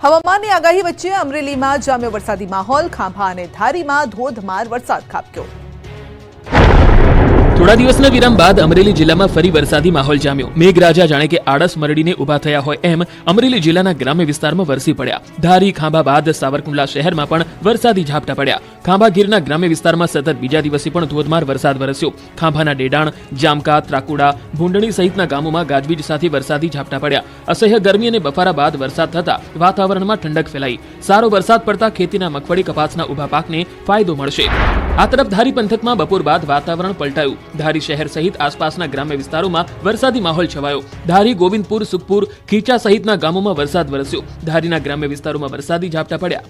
હવામાનની આગાહી વચ્ચે અમરેલીમાં જામ્યો વરસાદી માહોલ, ખાંભા અને ધારીમાં ધોધમાર વરસાદ ખાબક્યો। થોડા દિવસના વિરામ બાદ અમરેલી જિલ્લામાં ફરી વરસાદી માહોલ જામ્યો। મેઘરાજા જાણે કે આળસ મરડીને ઉભા થયા હોય એમ અમરેલી જિલ્લાના ગ્રામ્ય વિસ્તારમાં વરસી પડ્યા। ધારી ખાંભા બાદ સાવરકુંડલા શહેરમાં પણ વરસાદી ઝાપટા પડ્યા। ખાંભા ગીરના ગ્રામ્ય વિસ્તારમાં સતત બીજા દિવસે પણ ધોધમાર વરસાદ વરસ્યો। ખાંભાના ડેડાણ, જામકા, ત્રાકુડા, ભૂંડણી સહિતના ગામોમાં ગાજવીજ સાથે વરસાદી ઝાપટા પડ્યા। અસહ્ય ગરમી અને બફારા બાદ વરસાદ થતા વાતાવરણમાં ઠંડક ફેલાઈ। સારો વરસાદ પડતા ખેતીના મગફળી, કપાસના ઊભા પાકને ફાયદો મળશે। આ તરફ ધારી પંથકમાં બપોર બાદ વાતાવરણ પલટાયું। ધારી શહેર સહિત આસપાસના ગ્રામ્ય વિસ્તારોમાં વરસાદી માહોલ છવાયો। ધારી, ગોવિંદપુર, સુખપુર, ખીચા સહિતના ગામોમાં વરસાદ વરસ્યો। ધારીના ગ્રામ્ય વિસ્તારોમાં વરસાદી ઝાપટા પડ્યા।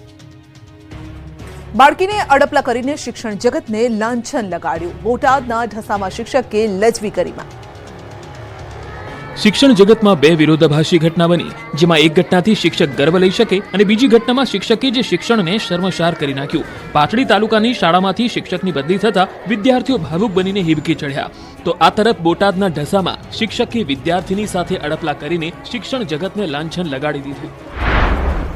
બાળકીને અડપલા કરીને શિક્ષણ જગતને લાંછન લગાડ્યું। બોટાદના ઢસામાં શિક્ષકે લજવી કરીમાં। શિક્ષણ જગતમાં બે વિરોધાભાસી ઘટના બની, જેમાં એક ઘટનાથી શિક્ષક ગર્વ લઈ શકે અને બીજી ઘટનામાં શિક્ષકે જે શિક્ષણને શર્મસાર કરી નાખ્યું। પાટડી તાલુકાની શાળામાંથી શિક્ષકની બદલી થતા વિદ્યાર્થીઓ ભાવુક બનીને હિબકી ચડ્યા। તો આ તરફ બોટાદના ઢસામાં શિક્ષકે વિદ્યાર્થીની સાથે અડપલા કરીને શિક્ષણ જગતને લાંછન લગાડી દીધું।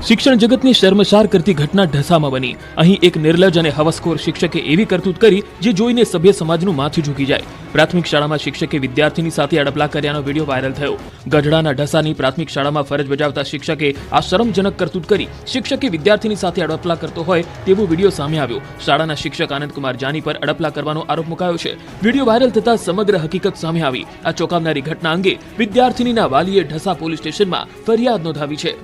શિક્ષણ જગતની શર્મસાર કરતી ઘટના ઢસામાં બની। અહીં એક નિર્લજ અને હવસખોર શિક્ષકે એવી કરતૂત કરી જે જોઈને સભ્ય સમાજનું માથું ઝૂકી જાય। પ્રાથમિક શાળામાં શિક્ષકે વિદ્યાર્થીની સાથે અડપલા કર્યાનો વિડીયો વાયરલ થયો। ગઢડાના ઢસાની પ્રાથમિક શાળામાં ફરજ બજાવતા શિક્ષકે આ શરમજનક કરતૂત કરી શિક્ષકે વિદ્યાર્થીની સાથે અડપલા કરતો હોય તેવો વિડીયો સામે આવ્યો। શાળાના શિક્ષક આનંદકુમાર જાની પર અડપલા કરવાનો આરોપ મુકાયો છે। વિડીયો વાયરલ થતા સમગ્ર હકીકત સામે આવી। આ ચોંકાવનારી ઘટના અંગે વિદ્યાર્થીનીના વાલીએ ઢસા પોલીસ સ્ટેશનમાં ફરિયાદ નોંધાવી છે।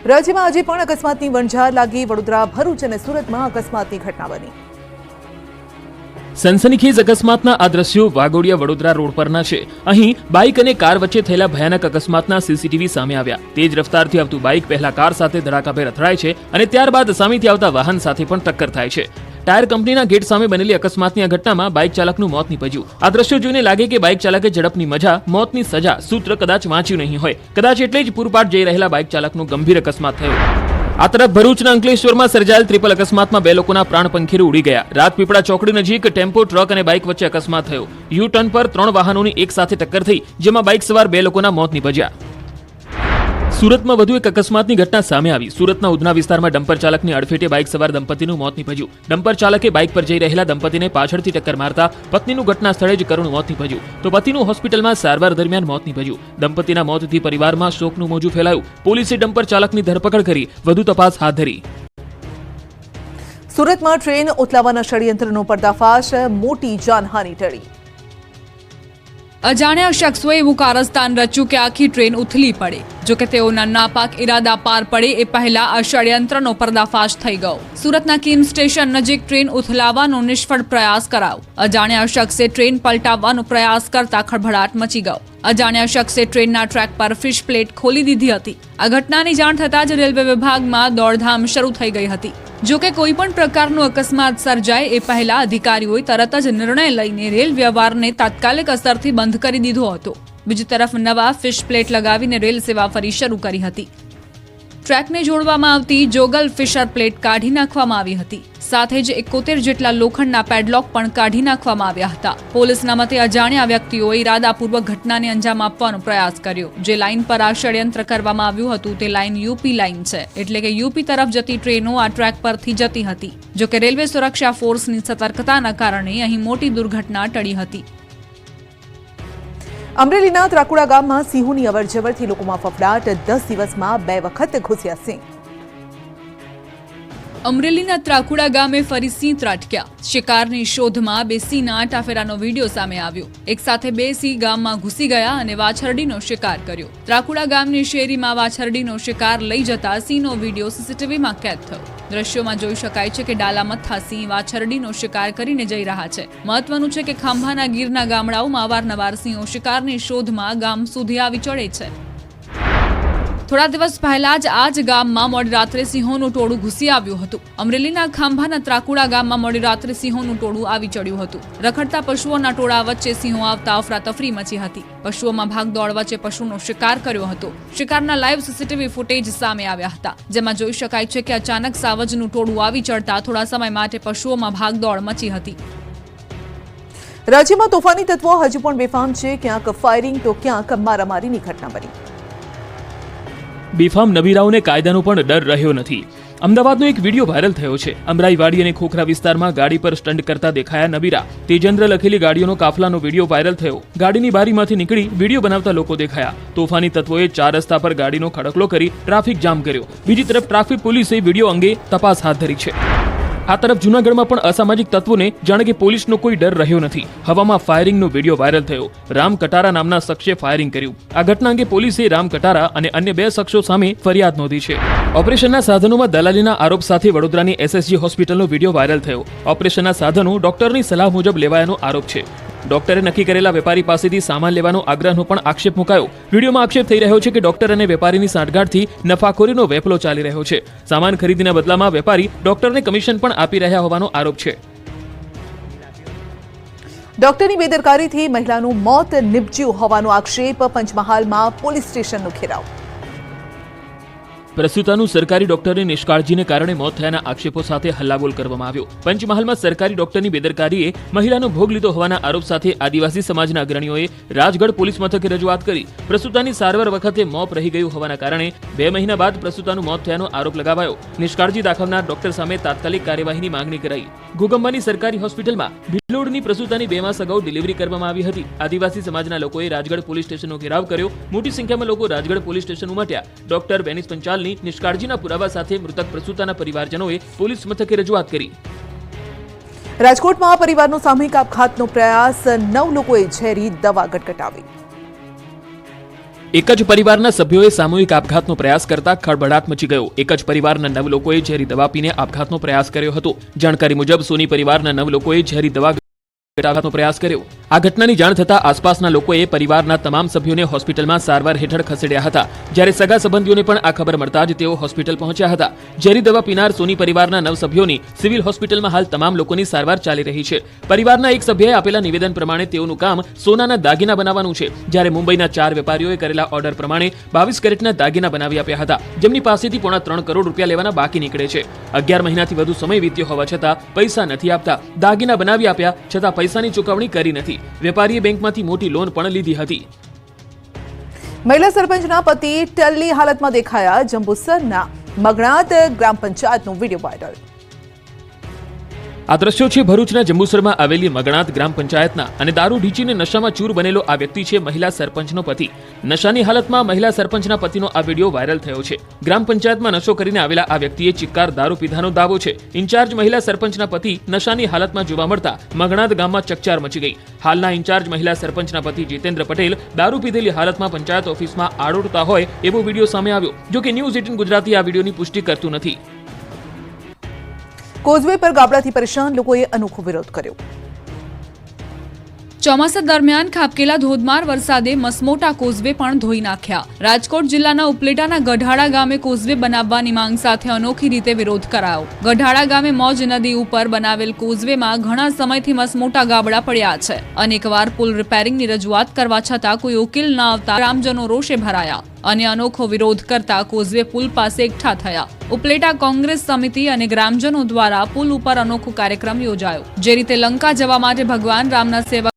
રાજ્યમાં આજે પણ અકસ્માતની વણઝાર લાગી। વડોદરા, ભરૂચ અને સુરતમાં અકસ્માતની ઘટના બની। સનસનીખેજ અકસ્માતના આ દ્રશ્યો વાઘોડિયા વડોદરા રોડ પરના છે। અહીં બાઇક અને કાર વચ્ચે થયેલા ભયાનક અકસ્માતના સીસીટીવી સામે આવ્યા। તેજ રફતારથી આવતું બાઇક પહેલા કાર સાથે ધડાકાભેર અથડાય છે અને ત્યારબાદ સામેથી આવતા વાહન સાથે પણ ટક્કર થાય છે। ટાયર કંપનીના ગેટ સામે બનેલી અકસ્માતની આ ઘટનામાં બાઇક ચાલકનું મોત નીપજ્યું। આ દ્રશ્યો જોઈને લાગે કે બાઇક ચાલકે ઝડપની મજા, મોતની સજા સૂત્ર કદાચ વાંચ્યું નહીં હોય। કદાચ એટલે જ પૂરપાટ જઈ રહેલા બાઇક ચાલકનો ગંભીર અકસ્માત થયો। આ તરફ ભરૂચના અંકલેશ્વરમાં સર્જાયેલ ટ્રિપલ અકસ્માતમાં બે લોકોના પ્રાણ પંખીરે ઉડી ગયા। રાજપીપળા ચોકડી નજીક ટેમ્પો, ટ્રક અને બાઇક વચ્ચે અકસ્માત થયો। યુ ટર્ન પર 3 વાહનોની એક સાથે ટક્કર થઈ, જેમાં બાઇક સવાર 2 લોકોના મોત નીપજ્યા। સુરતમાં વધુ એક અકસ્માતની ઘટના સામે આવી। સુરતના ઉધના વિસ્તારમાં ડમ્પર ચાલકની અડફેટે બાઇક સવાર દંપતીનું મોત નીપજ્યું। ડમ્પર ચાલકે બાઇક પર જઈ રહેલા દંપતીને પાછળથી ટક્કર મારતા પત્નીનું ઘટના સ્થળે જ કરુણ મોત નીપજ્યું, તો પતિનું હોસ્પિટલમાં સારવાર દરમિયાન મોત નીપજ્યું। દંપતીના મોતથી પરિવારમાં શોકનું મોજું ફેલાયું। પોલીસે ડમ્પર ચાલકની ધરપકડ કરી વધુ તપાસ હાથ ધરી। સુરતમાં ટ્રેન ઉથલાવવાના ષડયંત્રનો પર્દાફાશ, મોટી જાનહાનિ ટળી। અજાણ્યા શખ્સોએ એવું કારસ્તાન રચ્યું કે આખી ટ્રેન ઉથલી પડે। જોકે તેઓના નાપાક ઇરાદા પાર પડે એ પહેલા આ ષડયંત્રનો પર્દાફાશ થઈ ગયો। સુરતના કિમ સ્ટેશન નજીક ટ્રેન ઉથલાવવાનો નિષ્ફળ પ્રયાસ કરાયો। અજાણ્યા શખ્સે ટ્રેન પલટાવવાનો પ્રયાસ કરતા ખળભળાટ મચી ગયો। અજાણ્યા શખ્સે ટ્રેનના ટ્રેક પર ફિશ પ્લેટ ખોલી દીધી હતી। આ ઘટનાની જાણ થતાં જ રેલવે વિભાગમાં દોડધામ શરૂ થઈ ગઈ હતી। જોકે કોઈ પણ પ્રકારનો અકસ્માત સર્જાય એ પહેલા અધિકારીઓએ તરત જ નિર્ણય લઈને રેલ વ્યવહારને તાત્કાલિક અસરથી બંધ કરી દીધો હતો। બીજી તરફ નવા ફિશ પ્લેટ લગાવીને રેલ સેવા ફરી શરૂ કરી હતી। ટ્રેકને જોડવામાં આવતી જોગલ ફિશર પ્લેટ કાઢી નાખવામાં આવી હતી। સાથે જ 71 જેટલા લોખંડના પેડલોક પણ કાઢી નાખવામાં આવ્યા હતા। પોલીસના મતે અજાણ્યા વ્યક્તિઓએ ઇરાદાપૂર્વક ઘટનાને અંજામ આપવાનો પ્રયાસ કર્યો। જે લાઇન પર આ ષડયંત્ર કરવામાં આવ્યું હતું તે લાઇન યુપી લાઇન છે, એટલે કે યુપી તરફ જતી ટ્રેનો આ ટ્રેક પરથી જતી હતી। જોકે રેલવે સુરક્ષા ફોર્સની સતર્કતાના કારણે અહીં મોટી દુર્ઘટના ટળી હતી। અમરેલીના ત્રાકુડા ગામમાં સિંહોની અવરજવરથી લોકોમાં ફફડાટ। 10 દિવસમાં 2 વખત ઘૂસ્યા સિંહ। અમરેલીના ત્રાકુડા ગામે ફરી સિંહ ત્રાટક્યા। શિકારની શોધમાં 2 સિંહના આટાફેરાનો વિડીયો સામે આવ્યો। એક સાથે 2 સિંહ ગામમાં ઘૂસી ગયા અને વાછરડીનો શિકાર કર્યો। ત્રાકુડા ગામની શેરીમાં વાછરડીનો શિકાર લઈ જતા સિંહનો વિડીયો સીસીટીવીમાં કેદ થયો। દ્રશ્યોમાં જોઈ શકાય છે કે ડાલામથ્થા સિંહ વાછરડીનો શિકાર કરીને જઈ રહ્યા છે। મહત્વનું છે કે ખાંભાના ગીરના ગામડાઓમાં અવારનવાર સિંહો શિકારની શોધમાં ગામ સુધી આવી ચડે છે। થોડા દિવસ પહેલા જ આ જ ગામમાં મોડી રાત્રે સિંહોનું ટોળું ઘૂસી આવ્યું હતું। અમરેલીના ખાંભાના ત્રાકુડા ગામમાં મોડી રાત્રે સિંહોનું ટોળું આવી ચડ્યું હતું। રખડતા પશુઓના ટોળા વચ્ચે સિંહો આવતા અફરાતફરી મચી હતી। પશુઓમાં ભાગદોડ વચ્ચે પશુનો શિકાર કર્યો હતો। શિકારના લાઈવ સીસીટીવી ફૂટેજ સામે આવ્યા હતા, જેમાં જોઈ શકાય છે કે અચાનક સાવજનું ટોળું આવી ચડતા થોડા સમય માટે પશુઓમાં ભાગદોડ મચી હતી। રાજ્યમાં તોફાની તત્વો હજુ પણ બેફામ છે। ક્યાંક ફાયરિંગ તો ક્યાંક મારામારીની ઘટના બની। બેફામ નબીરાઓને કાયદાનો પણ ડર રહ્યો નથી. અમદાવાદનો એક વિડીયો વાયરલ થયો છે. અમરાઈવાડી અને ખોખરા વિસ્તારમાં ગાડી પર સ્ટન્ટ કરતા દેખાયા નબીરા. તેજેન્દ્ર લખેલી ગાડીઓનો કાફલાનો વિડીયો વાયરલ થયો. ગાડીની બારીમાંથી નીકળી વિડીયો બનાવતા લોકો દેખાયા. તોફાની તત્વોએ 4 રસ્તા પર ગાડીનો ખડકલો કરી ટ્રાફિક જામ કર્યો. બીજી તરફ ટ્રાફિક પોલીસે વિડીયો અંગે તપાસ હાથ ધરી છે. આ તરફ જૂનાગઢમાં પણ અસામાજિક તત્વોને જાણે કે પોલીસનો કોઈ ડર રહ્યો નથી. હવામાં ફાયરિંગનો વિડીયો વાયરલ થયો. રામ કટારા નામના શખ્સે ફાયરિંગ કર્યું. આ ઘટના અંગે પોલીસે રામ કટારા અને અન્ય 2 શખ્સો સામે ફરિયાદ નોંધી છે. ઓપરેશનના સાધનોમાં દલાલીના આરોપ સાથે વડોદરાની એસએસજી હોસ્પિટલનો વિડીયો વાયરલ થયો. ઓપરેશનના સાધનો ડોક્ટરની સલાહ મુજબ લેવાયાનો આરોપ છે. ડોક્ટરે નક્કી કરેલા વેપારી પાસેથી સામાન લેવાનો આગ્રહનો પણ આક્ષેપ મુકાયો. વિડીયોમાં આક્ષેપ થઈ રહ્યો છે કે ડોક્ટર અને વેપારીની સાંઠગાંઠથી નફાખોરીનો વેપલો ચાલી રહ્યો છે. સામાન ખરીદીના બદલામાં વેપારી ડોક્ટરને કમિશન પણ આપી રહ્યા હોવાનો આરોપ છે. ડોક્ટરની બેદરકારીથી મહિલાનું મોત નિપજ્યું હોવાનો આક્ષેપ. પંચમહાલમાં પોલીસ સ્ટેશનનો ઘેરાવ. પ્રસૂતાનું સરકારી ડોક્ટરની નિષ્કાળજીને કારણે મોત થયાના આક્ષેપો સાથે હલ્લાબોલ કરવામાં આવ્યો. પંચમહાલમાં સરકારી ડોક્ટરની બેદરકારીએ મહિલાનો ભોગ લીધો હોવાના આરોપ સાથે આદિવાસી સમાજના અગ્રણીઓએ રાજગઢ પોલીસ મથકે રજૂઆત કરી. પ્રસૂતાની સારવાર વખતે મોત રહી ગયું હોવાના કારણે 2 મહિના બાદ પ્રસૂતાનું મોત થયાનો આરોપ લગાવાયો. નિષ્કાળજી દાખવનાર ડોક્ટર સામે તાત્કાલિક કાર્યવાહીની માંગણી કરાઈ. ઘોગંબાની સરકારી હોસ્પિટલમાં ભિલોડની પ્રસૂતાની 2 માસ અગાઉ ડિલિવરી કરવામાં આવી હતી. આદિવાસી સમાજના લોકોએ રાજગઢ પોલીસ સ્ટેશનનો ઘેરાવ કર્યો. મોટી સંખ્યામાં લોકો રાજગઢ પોલીસ સ્ટેશન ઉમટ્યા. ડોક્ટર બેનિસ પંચાલની નિષ્કાળજીના પુરાવા સાથે મૃતક પ્રસૂતાના પરિવારજનોએ પોલીસ મથકે રજૂઆત કરી. રાજકોટમાં પરિવારનો સામૂહિક આપઘાતનો પ્રયાસ. 9 લોકોએ ઝેરી દવા ગટગટાવી. એક જ પરિવારના સભ્યોએ સામૂહિક આપઘાતનો પ્રયાસ કરતા ખળભળાટ મચી ગયો. એક જ પરિવારના 9 લોકોએ ઝેરી દવા પીને આપઘાતનો પ્રયાસ કર્યો હતો. જાણકારી મુજબ સોની પરિવારના 9 લોકોએ ઝેરી દવા આપઘાતનો પ્રયાસ કર્યો. આ ઘટનાની જાણ થતાં આસપાસના લોકોએ પરિવારના તમામ સભ્યોને હોસ્પિટલમાં સારવાર હેઠળ ખસેડ્યા હતા. જ્યારે સગા સંબંધીઓને પણ આ ખબર મળતા જ તેઓ હોસ્પિટલ પહોંચ્યા હતા. ઝેરી દવા પીનાર સોની પરિવારના 9 સભ્યોની સિવિલ હોસ્પિટલમાં હાલ તમામ લોકોની સારવાર ચાલી રહી છે. પરિવારના એક સભ્યએ આપેલા નિવેદન પ્રમાણે તેઓનું કામ સોનાના દાગીના બનાવવાનું છે. જ્યારે મુંબઈના 4 વેપારીઓએ કરેલા ઓર્ડર પ્રમાણે 22 કેરેટના દાગીના બનાવી આપ્યા હતા, જેમની પાસેથી પોણા 3 કરોડ રૂપિયા લેવાના બાકી નીકળે છે. 11 મહિનાથી વધુ સમય વીત્યો હોવા છતાં પૈસા નથી આપતા. દાગીના બનાવી આપ્યા છતાં પૈસાની ચૂકવણી કરી નથી. વેપારીએ બેંકમાંથી મોટી લોન પણ લીધી હતી. મહિલા સરપંચના પતિ ટલ્લી હાલતમાં દેખાયા. જંબુસરના મગણાત ગ્રામ પંચાયતનો વિડીયો વાયરલ. આ દ્રશ્યો છે ભરૂચના જંબુસરમાં આવેલી મગણાત ગ્રામ પંચાયતના. અને દારૂ ઢીચીને નશામાં ચૂર બનેલો આ વ્યક્તિ છે મહિલા સરપંચનો પતિ. નશાની હાલતમાં મહિલા સરપંચના પતિનો આ વિડીયો વાયરલ થયો છે. ગ્રામ પંચાયતમાં નશો કરીને આવેલા આ વ્યક્તિએ ચિક્કાર દારૂ પીધાનો દાવો છે. ઇન્ચાર્જ મહિલા સરપંચના પતિ નશાની હાલતમાં જોવા મળતા મગણાત ગામમાં ચકચાર મચી ગઈ. હાલના ઇન્ચાર્જ મહિલા સરપંચના પતિ જીતેન્દ્ર પટેલ દારૂ પીધેલી હાલતમાં પંચાયત ઓફિસમાં આડોડતા હોય એવો વિડીયો સામે આવ્યો. જો કે ન્યૂઝ 18 ગુજરાતી આ વિડીયોની પુષ્ટિ કરતું નથી. કોઝવે પર ગાબડાથી પરેશાન લોકોએ અનોખો વિરોધ કર્યો. ચોમાસા દરમિયાન ખાબકેલા ધોધમાર વરસાદે મસમોટા કોઝવે પણ ધોઈ નાખ્યા. રાજકોટ જિલ્લાના ઉપલેટાના ગઢાળા ગામે કોઝવે બનાવવાની માંગ સાથે અનોખી રીતે વિરોધ કરાયો. ગઢાળા ગામે મોજ નદી ઉપર બનાવેલ કોઝવેમાં ઘણા સમયથી મસમોટા ગાબડા પડ્યા છે. અનેકવાર પુલ રિપેરિંગની રજૂઆત કરવા છતાં કોઈ ઉકેલ ન આવતા ગ્રામજનો રોષે ભરાયા અને અનોખો વિરોધ કરતા કોઝવે પુલ પાસે એકઠા થયા. ઉપલેટા કોંગ્રેસ સમિતિ અને ગ્રામજનો દ્વારા પુલ ઉપર અનોખો કાર્યક્રમ યોજાયો. જે રીતે લંકા જવા માટે ભગવાન રામના સેવક